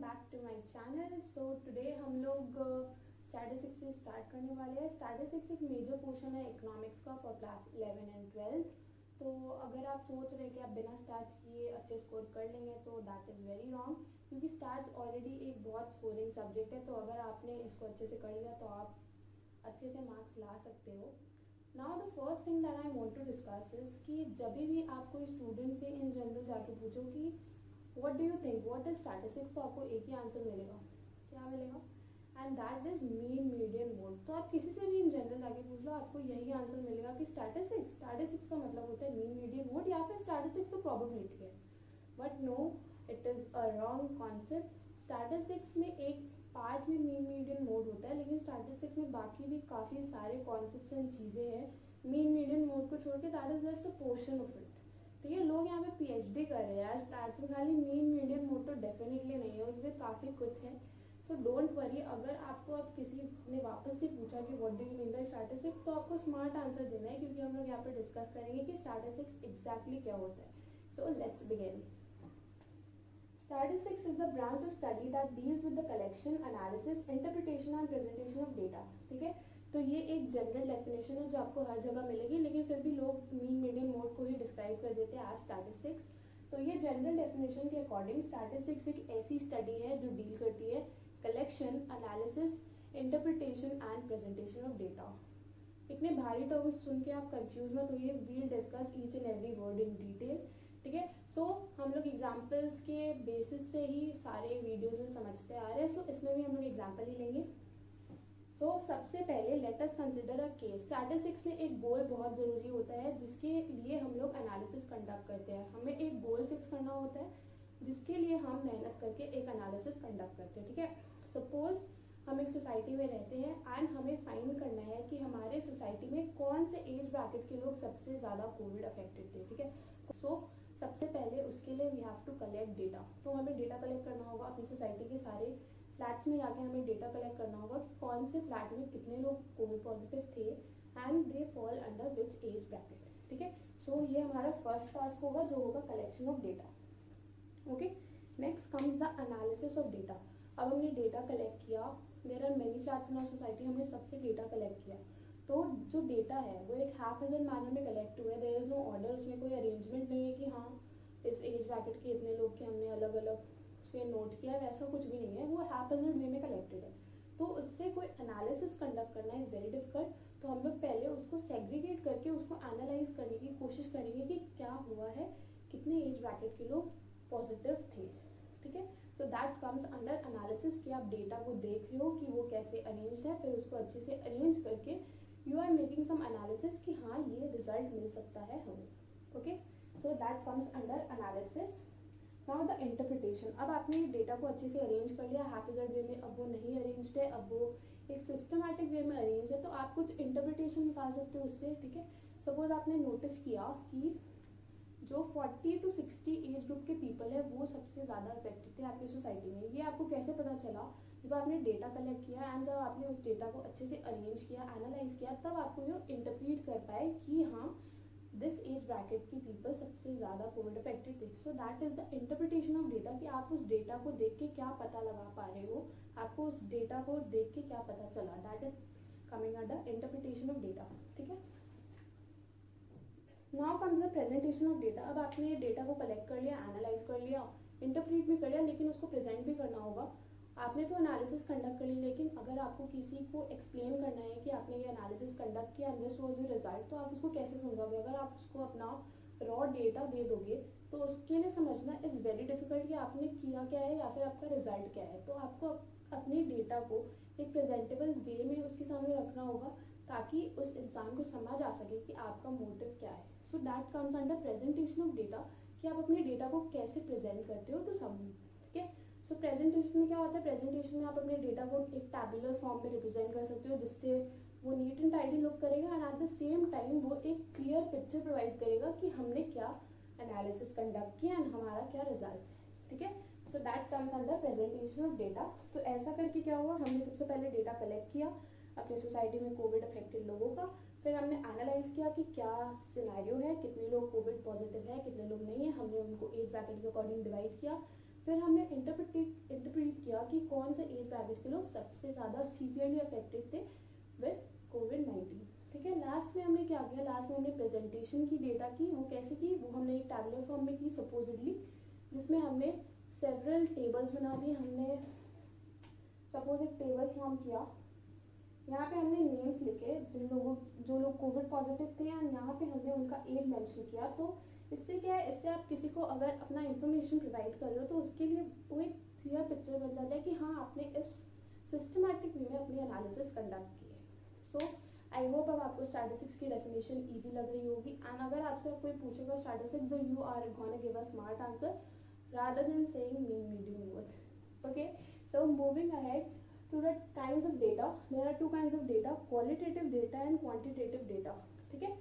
Back to my channel. So today हम लोग statistics से स्टार्ट करने वाले हैं। स्टैटिस्टिक्स एक मेजर पोर्शन है इकोनॉमिक्स का फॉर क्लास 11 एंड 12। तो अगर आप सोच रहे हैं कि आप बिना स्टैट्स किए अच्छे स्कोर कर लेंगे तो दैट इज़ वेरी रॉन्ग, क्योंकि स्टैट्स ऑलरेडी एक बहुत स्कोरिंग सब्जेक्ट है। तो अगर आपने इसको अच्छे से कर लिया तो आप अच्छे से मार्क्स ला सकते हो। Now the first thing that I want to discuss is कि जब भी आप कोई स्टूडेंट से इन जनरल जाके पूछो कि what do you think what is statistics, तो आपको एक ही आंसर मिलेगा। क्या मिलेगा? And that is mean median mode. तो आप किसी से भी इन जनरल जाके पूछ लो, आपको यही आंसर मिलेगा कि स्टैटिस्टिक्स का मतलब होता है मीन मीडियन मोड, या फिर स्टैटिस्टिक्स तो प्रोबेबिलिटी है। But no, it is a wrong concept. Statistics में एक पार्ट में मीन मीडियन मोड होता है, लेकिन स्टैटिस्टिक्स में बाकी भी काफ़ी सारे कॉन्सेप्ट्स एंड चीज़ें हैं मीन मीडियन मोड को छोड़ के। That is just a portion of it. ठीक है, लोग यहाँ पे पीएचडी कर रहे हैं स्टैट्स में, खाली मीन मीडियन मोड तो डेफिनेटली नहीं है, उसमें काफ़ी कुछ है। So don't worry. अगर आपको अब किसी ने वापस से पूछा कि what do you mean by statistics, तो आपको स्मार्ट आंसर देना है, क्योंकि हम लोग यहाँ पे डिस्कस करेंगे कि स्टैटिस्टिक्स एग्जैक्टली क्या होता है। So let's begin. Statistics is the branch of study that deals with the collection, analysis, interpretation and presentation of data। ठीक है, तो ये एक जनरल डेफिनेशन है जो आपको हर जगह मिलेगी, लेकिन फिर भी लोग मीन मीडियन मोड को ही डिस्क्राइब कर देते हैं एज स्टैटिस्टिक्स। तो ये जनरल डेफिनेशन के अकॉर्डिंग स्टैटिस्टिक्स एक ऐसी स्टडी है जो डील करती है collection, analysis, interpretation and presentation of data. इतने भारी टॉपिक सुन के आप कंफ्यूज मत होइए, we'll discuss each and every word in detail. ठीक है, सो हम लोग एग्जाम्पल्स के बेसिस से ही सारे वीडियोज में समझते आ रहे हैं। सो इसमें भी हम लोग एग्जाम्पल ही लेंगे। सो सबसे पहले let us consider a case. Statistics में एक गोल बहुत ज़रूरी होता है, जिसके लिए हम लोग एनालिसिस कंडक्ट करते हैं। हमें एक गोल फिक्स करना होता है, जिसके लिए हम मेहनत करके एक एनालिसिस कंडक्ट करते हैं। ठीक है, सपोज हम एक सोसाइटी में रहते हैं एंड हमें फाइंड करना है कि हमारे सोसाइटी में कौन से एज ब्रैकेट के लोग सबसे ज़्यादा कोविड अफेक्टेड थे। ठीक है, सो सबसे पहले उसके लिए we have to collect data. तो हमें डेटा कलेक्ट करना होगा अपनी सोसाइटी के सारे फ्लैट्स में जाके हमें डेटा कलेक्ट करना होगा कि कौन से फ्लैट में कितने लोग कोविड पॉजिटिव थे and they fall under which age bracket. ठीक है, सो ये हमारा फर्स्ट टास्क होगा जो होगा collection of data. Okay, next comes the analysis of data. अब हमने डेटा कलेक्ट किया, there are many flats in our society, हमने सबसे डेटा कलेक्ट किया। तो जो डेटा है वो एक हैप्पीजेंट मैनर में कलेक्ट हुआ है, देयर इज नो ऑर्डर, उसमें कोई अरेंजमेंट नहीं है कि हाँ इस एज ब्रैकेट के इतने लोग के हमने अलग अलग से नोट किया, वैसा कुछ भी नहीं है, वो हैप्पीजेंट वे में कलेक्टेड है। तो उससे कोई एनालिसिस कंडक्ट करना इज़ वेरी डिफिकल्ट। तो हम लोग पहले उसको सेग्रीगेट करके उसको एनालाइज करने की कोशिश करेंगे कि क्या हुआ है, कितने एज ब्रैकेट के लोग पॉजिटिव थे। ठीक है, सो दैट कम्स अंडर एनालिसिस कि आप डेटा को देख रहे हो कि वो कैसे अरेंज्ड है, फिर उसको अच्छे से अरेंज करके you are making some analysis कि हाँ ये रिजल्ट मिल सकता है हमें। Okay, so that comes under analysis. Now the interpretation. अब आपने डेटा को अच्छे से अरेंज कर लिया हैप्पीजेंट वे में, अब वो नहीं अरेंज्ड है, अब वो एक सिस्टमैटिक वे में अरेंज है, तो आप कुछ इंटरप्रिटेशन निकाल सकते हो उससे। ठीक है, सपोज आपने नोटिस किया कि जो 40 to 60 एज ग्रुप के पीपल है वो सबसे ज़्यादा अफेक्टेड थे आपकी सोसाइटी में। ये आपको कैसे पता चला? जब आपने डेटा कलेक्ट किया एंड जब आपने उस डेटा को अच्छे से अरेंज किया, एनालाइज किया, तब आपको ये इंटरप्रीट कर पाए कि हाँ दिस एज ब्रैकेट की पीपल सबसे ज़्यादा कोविड अफेक्टेड थे। So that is the interpretation of data, कि आप उस डेटा को देख के क्या पता लगा पा रहे हो, आपको उस डेटा को देख के क्या पता चला, that is coming under interpretation of data. ठीक है, now comes the presentation of data. अब आपने डेटा को कलेक्ट कर लिया, एनालाइज कर लिया, इंटरप्रीट भी कर लिया, लेकिन उसको प्रेजेंट भी करना होगा। आपने तो एनालिसिस कंडक्ट कर ली, लेकिन अगर आपको किसी को एक्सप्लेन करना है कि आपने ये एनालिसिस कंडक्ट किया and this was the result, तो आप उसको कैसे समझोगे? अगर आप उसको अपना रॉ डेटा दे दोगे तो उसके लिए समझना इज़ वेरी डिफिकल्ट कि आपने किया क्या है या फिर आपका रिजल्ट क्या है। तो आपको अपने डेटा को एक प्रेजेंटेबल वे में उसके सामने रखना होगा, ताकि उस इंसान को समझ आ सके कि आपका मोटिव क्या है। सो that comes under presentation of data, कि आप अपने डेटा को कैसे प्रेजेंट करते हो टू समवन। ठीक है, सो प्रेजेंटेशन में क्या होता है? प्रेजेंटेशन में आप अपने डेटा को एक टैबुलर फॉर्म में रिप्रेजेंट कर सकते हो, जिससे वो नीट एंड टाइडी लुक करेगा and at the same time वो एक क्लियर पिक्चर प्रोवाइड करेगा कि हमने क्या एनालिसिस कंडक्ट किया एंड हमारा क्या रिजल्ट है। ठीक है, सो that comes under presentation of data. तो ऐसा करके क्या हुआ, हमने सबसे पहले डेटा कलेक्ट किया अपनी सोसाइटी में कोविड अफेक्टेड लोगों का, फिर हमने एनालाइज किया कि क्या सिनेरियो है, कितने लोग कोविड पॉजिटिव है, कितने लोग नहीं है, हमने उनको एज ब्रैकेट के अकॉर्डिंग डिवाइड किया, फिर हमने इंटरप्रेट किया कि कौन से एज ब्रैकेट के लोग सबसे ज़्यादा सीवियरली अफेक्टेड थे विद कोविड-19। ठीक है, लास्ट में हमने क्या किया, लास्ट में हमने प्रेजेंटेशन की डेटा की, वो कैसे की, वो हमने एक टैबुलर फॉर्म में की सपोजिटली, जिसमें हमने सेवरल टेबल्स बना दिए। हमने सपोज एक टेबल फॉर्म किया, यहाँ पे हमने नेम्स लिखे जो लोग कोविड पॉजिटिव थे, एंड यहाँ पे हमने उनका एज मेंशन किया। तो इससे क्या है, इससे आप किसी को अगर अपना इन्फॉर्मेशन प्रोवाइड कर रहे हो तो उसके लिए वो एक क्लियर पिक्चर बन जाता है कि हाँ आपने इस सिस्टमैटिक वे में अपनी एनालिसिस कंडक्ट की है। सो आई होप अब आपको स्टैटिस्टिक्स की डेफिनेशन ईजी लग रही होगी। एंड अगर आपसे कोई पूछेगा स्टैटिस्टिक्स, जो you are gonna give a smart answer rather than saying mean, median, mode. Okay, so moving ahead to the kinds of data, there are two kinds of data, qualitative data and quantitative data. ठीक है,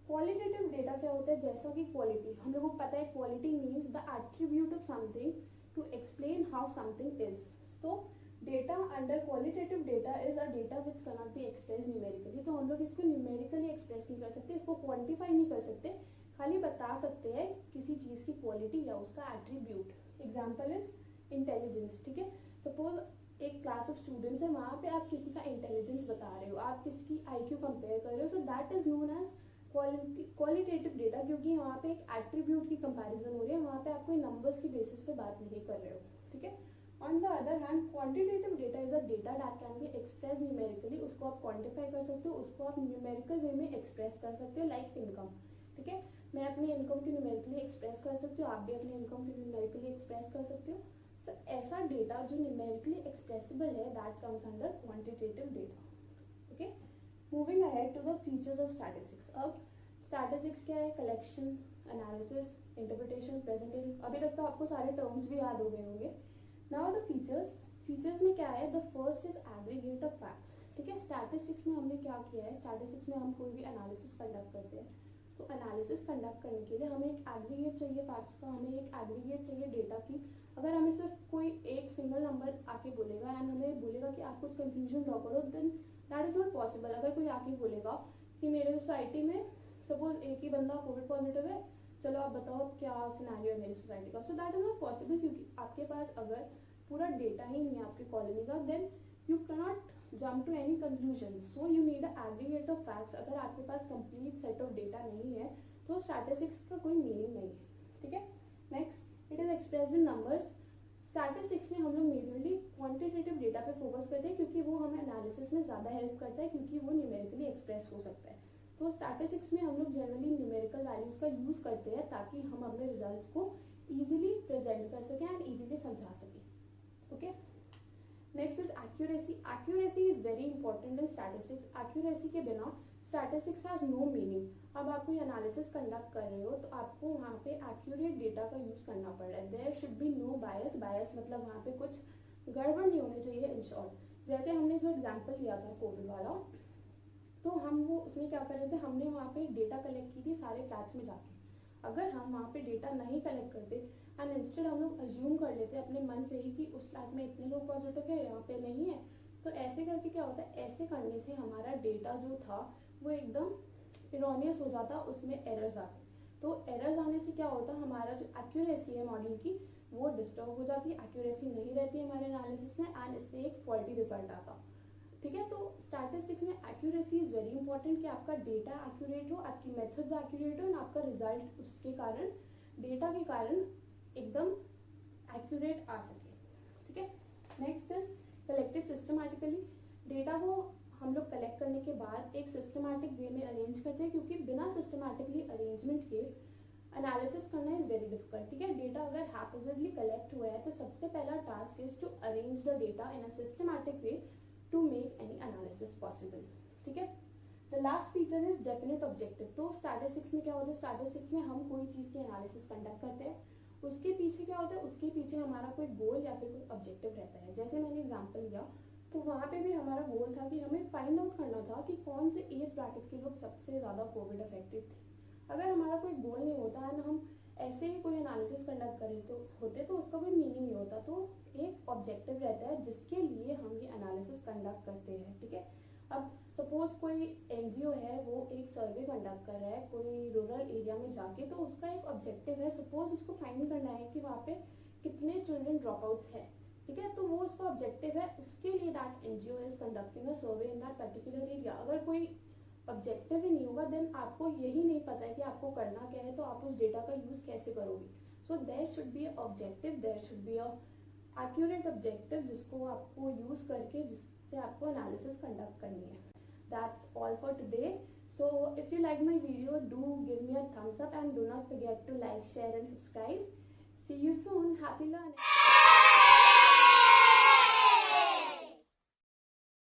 qualitative data क्या होता है, जैसा कि quality हम लोगों को पता है, quality means the attribute of something to explain how something is. तो data under qualitative data is a data which can not be express numerically. तो हम लोग इसको न्यूमेरिकली एक्सप्रेस नहीं कर सकते, इसको क्वान्टिफाई नहीं कर सकते, खाली बता सकते हैं किसी चीज़ की क्वालिटी या उसका एट्रीब्यूट। Example is intelligence. ठीक है, सपोज एक क्लास ऑफ स्टूडेंट्स है, वहाँ पे आप किसी का इंटेलिजेंस बता रहे हो, आप किसी की IQ कंपेयर कर रहे हो, so that is known as qualitative data, क्योंकि वहाँ पे एक एट्रीब्यूट की कंपैरिजन हो रही है, वहाँ पे आप कोई नंबर्स की बेसिस पे बात नहीं कर रहे हो। ठीक है, on the other hand quantitative data is a data that can be express numerically, उसको आप क्वांटिफाई कर सकते हो, उसको आप न्यूमेरिकल वे में एक्सप्रेस कर सकते हो, लाइक इनकम। ठीक है, मैं अपनी इनकम की न्यूमेरिकली एक्सप्रेस कर सकती हूँ, आप भी अपनी इनकम की न्यूमेरिकली एक्सप्रेस कर सकते हो। सो ऐसा डेटा जो न्यूमेरिकली एक्सप्रेसिबल है, that comes under quantitative data. Okay, moving ahead to the features of statistics. अब स्टैटिस्टिक्स क्या है, कलेक्शन, एनालिसिस, इंटरप्रिटेशन, प्रेजेंटेशन। अभी तक तो आपको सारे टर्म्स भी याद हो गए होंगे। नाउ द फीचर्स में क्या है, the first is aggregate of facts. ठीक है, स्टैटिस्टिक्स में हमने क्या किया है, स्टैटिस्टिक्स में हम कोई भी एनालिसिस कंडक्ट करते हैं, तो एनालिसिस कंडक्ट करने के लिए हमें एक एग्रीगेट चाहिए फैक्ट्स का, हमें एक एग्रीगेट चाहिए डेटा की। अगर हमें सिर्फ कोई एक सिंगल नंबर आके बोलेगा एंड हमें बोलेगा कि आप कुछ कंफ्यूजन ड्रॉ करो, then that is not possible. अगर कोई आके बोलेगा कि मेरे सोसाइटी में सपोज एक ही बंदा कोविड पॉजिटिव है, चलो आप बताओ क्या सिनेरियो है मेरी सोसाइटी का, सो दैट इज नॉट पॉसिबल, क्योंकि आपके पास अगर पूरा डेटा ही नहीं है आपकी कॉलोनी का, then you cannot jump to any conclusion. So you need a aggregate of facts. अगर आपके पास कंप्लीट सेट ऑफ डेटा नहीं है तो स्टैटिस्टिक्स का कोई मीनिंग नहीं है। ठीक है, next, it is expressed in numbers. Statistics में हम लोग मेजरली क्वांटिटेटिव डेटा पे फोकस करते हैं, क्योंकि वो हमें एनालिसिस में ज़्यादा हेल्प करता है, क्योंकि वो न्यूमेरिकली एक्सप्रेस हो सकता है। तो स्टैटिस्टिक्स में हम लोग जनरली न्यूमेरिकल वैल्यूज़ का यूज़ करते हैं ताकि हम अपने रिजल्ट्स को ईजिली प्रेजेंट कर सकें एंड ईजिली समझा सकें। Okay, next is accuracy. Accuracy is very important in statistics. Accuracy के बिना स्टैटिस्टिक्स हैज नो मीनिंग। अब आप कोई एनालिसिस कंडक्ट कर रहे हो तो आपको वहाँ पे एक्यूरेट डेटा का यूज़ करना पड़ रहा है। देयर शुड बी नो बायस। बायस मतलब वहाँ पे कुछ गड़बड़ नहीं होनी चाहिए। इन शॉर्ट, जैसे हमने जो एग्जाम्पल लिया था कोविड वाला, तो हम वो उसमें क्या कर रहे थे, हमने वहाँ पे डेटा कलेक्ट की थी सारे फ्लैट्स में जाके। अगर हम वहाँ पे डेटा नहीं कलेक्ट करते एंड इंस्टेड हम लोग अज्यूम कर लेते अपने मन से ही कि उस फ्लैट में इतने लोग पॉजिटिव है, यहाँ पे नहीं है, तो ऐसे करके क्या होता है, ऐसे करने से हमारा डेटा जो था वो एकदम इरोनियस हो जाता, उसमें एरर्स आते। तो एरर्स आने से क्या होता, हमारा जो एक्यूरेसी है मॉडल की वो डिस्टर्ब हो जाती है, एक्यूरेसी नहीं रहती हमारे एनालिसिस में एंड इससे एक फॉल्टी रिजल्ट आता। ठीक है, तो स्टैटिस्टिक्स में एक्यूरेसी इज वेरी इंपॉर्टेंट कि आपका डेटा एक्यूरेट हो, आपकी मेथड्स एक्यूरेट हो और आपका रिजल्ट उसके कारण, डेटा के कारण एकदम एक्यूरेट आ सके। ठीक है, next is collected systematically. Data को हम लोग कलेक्ट करने के बाद एक सिस्टमैटिक वे में अरेंज करते हैं, क्योंकि बिना सिस्टमैटिकली अरेंजमेंट के एनालिसिस करना इज वेरी डिफिकल्ट। ठीक है, डेटा अगर हैपोजिटली कलेक्ट हुआ है तो सबसे पहला task is to arrange the data in a systematic way to make any analysis possible. ठीक है, the last feature is definite objective. तो स्टैटिस्टिक्स में क्या होता है, स्टैटिस्टिक्स में हम कोई चीज़ की एनालिसिस कंडक्ट करते हैं, उसके पीछे क्या होता है, उसके पीछे हमारा कोई गोल या फिर कोई ऑब्जेक्टिव रहता है। जैसे मैंने एग्जांपल लिया तो वहाँ पे भी हमारा गोल था कि हमें फाइंड आउट करना था कि कौन से एज ब्रैकेट के लोग सबसे ज़्यादा कोविड अफेक्टेड थे। अगर हमारा कोई गोल नहीं होता एंड हम ऐसे ही कोई एनालिसिस कंडक्ट करें तो उसका कोई मीनिंग नहीं होता। तो एक ऑब्जेक्टिव रहता है जिसके लिए हम ये एनालिसिस कंडक्ट करते हैं। ठीक है, अब सपोज कोई NGO है, वो एक सर्वे कंडक्ट कर रहा है कोई रूरल एरिया में जाके, तो उसका एक ऑब्जेक्टिव है, सपोज उसको फाइंड करना है कि वहाँ पे कितने चिल्ड्रन ड्रॉप आउट्स हैं, ठीक है, तो वो उसका ऑब्जेक्टिव है, उसके लिए that NGO is conducting a survey in that particular area. अगर कोई ऑब्जेक्टिव ही नहीं होगा देन आपको यही नहीं पता है कि आपको करना क्या है, तो आप उस डेटा का यूज कैसे करोगे। So there should be objective, there should be a accurate objective जिसको आपको यूज करके जिससे आपको एनालिसिस कंडक्ट करनी है। That's all for today. So if you like my video, do give me a thumbs up and do not forget to like, share and subscribe. See you soon. Happy learning.